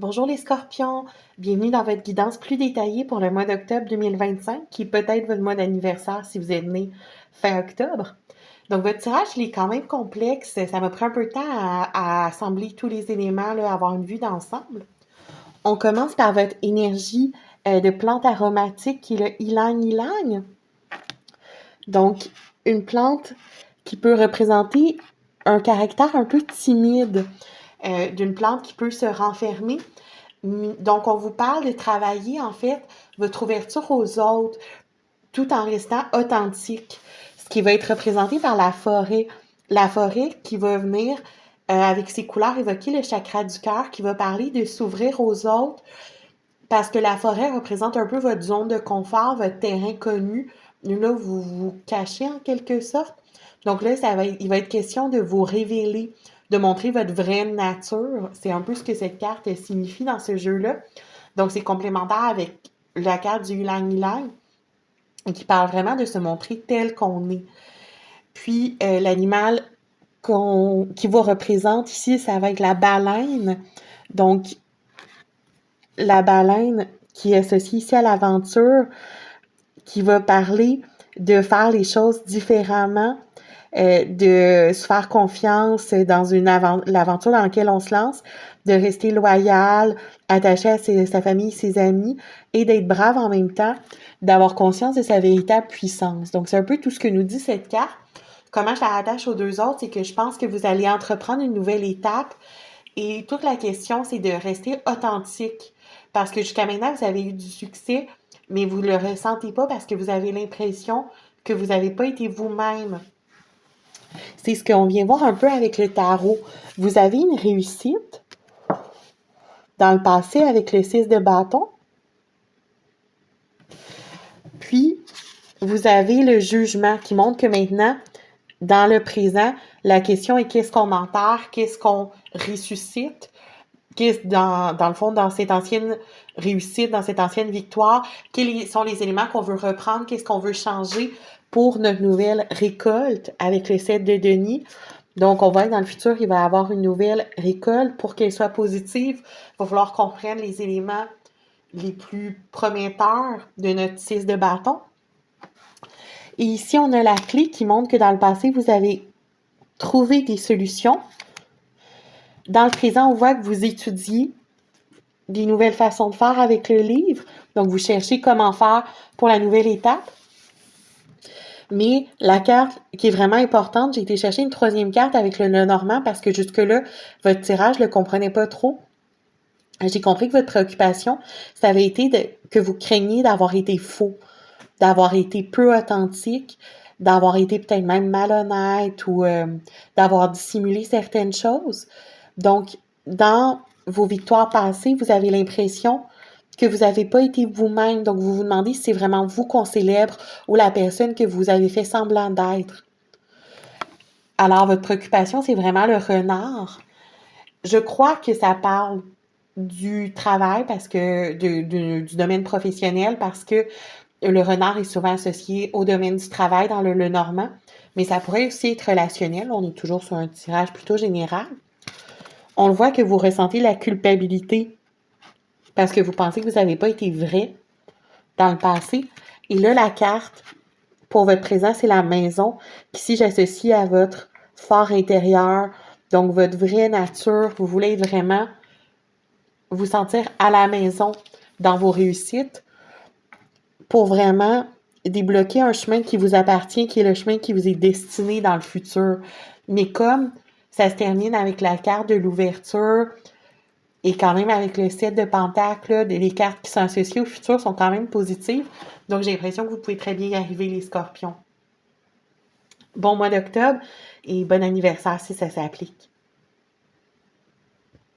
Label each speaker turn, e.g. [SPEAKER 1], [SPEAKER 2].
[SPEAKER 1] Bonjour les scorpions, bienvenue dans votre guidance plus détaillée pour le mois d'octobre 2025, qui est peut-être votre mois d'anniversaire si vous êtes né fin octobre. Donc votre tirage, il est quand même complexe, ça m'a pris un peu de temps à assembler tous les éléments, là, avoir une vue d'ensemble. On commence par votre énergie de plante aromatique qui est le ylang ylang. Donc une plante qui peut représenter un caractère un peu timide, d'une plante qui peut se renfermer. Donc, on vous parle de travailler, en fait, votre ouverture aux autres, tout en restant authentique, ce qui va être représenté par la forêt. La forêt qui va venir, avec ses couleurs, évoquer le chakra du cœur, qui va parler de s'ouvrir aux autres, parce que la forêt représente un peu votre zone de confort, votre terrain connu. Là, vous vous cachez en quelque sorte. Donc là, il va être question de vous révéler, de montrer votre vraie nature. C'est un peu ce que cette carte signifie dans ce jeu-là. Donc, c'est complémentaire avec la carte du Ylang Ylang, qui parle vraiment de se montrer tel qu'on est. Puis, l'animal qui vous représente ici, ça va être la baleine. Donc, la baleine qui est associée ici à l'aventure, qui va parler de faire les choses différemment, de se faire confiance dans l'aventure dans laquelle on se lance, de rester loyal, attaché à sa famille, ses amis, et d'être brave en même temps, d'avoir conscience de sa véritable puissance. Donc, c'est un peu tout ce que nous dit cette carte. Comment je la rattache aux deux autres, c'est que je pense que vous allez entreprendre une nouvelle étape, et toute la question, c'est de rester authentique. Parce que jusqu'à maintenant, vous avez eu du succès, mais vous ne le ressentez pas parce que vous avez l'impression que vous n'avez pas été vous-même. C'est ce qu'on vient voir un peu avec le tarot. Vous avez une réussite dans le passé avec le 6 de bâton. Puis, vous avez le jugement qui montre que maintenant, dans le présent, la question est qu'est-ce qu'on enterre, qu'est-ce qu'on ressuscite, dans le fond, dans cette ancienne réussite, dans cette ancienne victoire, quels sont les éléments qu'on veut reprendre, qu'est-ce qu'on veut changer pour notre nouvelle récolte avec le 7 de denier. Donc, on va être dans le futur, il va y avoir une nouvelle récolte. Pour qu'elle soit positive, il va falloir qu'on prenne les éléments les plus prometteurs de notre 6 de bâton. Et ici, on a la clé qui montre que dans le passé, vous avez trouvé des solutions. Dans le présent, on voit que vous étudiez des nouvelles façons de faire avec le livre. Donc, vous cherchez comment faire pour la nouvelle étape. Mais la carte qui est vraiment importante, j'ai été chercher une troisième carte avec le Lenormand parce que jusque-là, votre tirage, je ne le comprenais pas trop. J'ai compris que votre préoccupation, ça avait été que vous craigniez d'avoir été faux, d'avoir été peu authentique, d'avoir été peut-être même malhonnête ou d'avoir dissimulé certaines choses. Donc, dans vos victoires passées, vous avez l'impression que vous n'avez pas été vous-même. Donc, vous vous demandez si c'est vraiment vous qu'on célèbre ou la personne que vous avez fait semblant d'être. Alors, votre préoccupation, c'est vraiment le renard. Je crois que ça parle du travail parce que du domaine professionnel parce que le renard est souvent associé au domaine du travail dans le Lenormand, mais ça pourrait aussi être relationnel. On est toujours sur un tirage plutôt général. On le voit que vous ressentez la culpabilité parce que vous pensez que vous n'avez pas été vrai dans le passé. Et là, la carte pour votre présent, c'est la maison qui, si j'associe à votre fort intérieur, donc votre vraie nature, vous voulez vraiment vous sentir à la maison dans vos réussites pour vraiment débloquer un chemin qui vous appartient, qui est le chemin qui vous est destiné dans le futur. Mais comme ça se termine avec la carte de l'ouverture et quand même avec le 7 de Pentacle, les cartes qui sont associées au futur sont quand même positives. Donc, j'ai l'impression que vous pouvez très bien y arriver, les scorpions. Bon mois d'octobre et bon anniversaire si ça s'applique.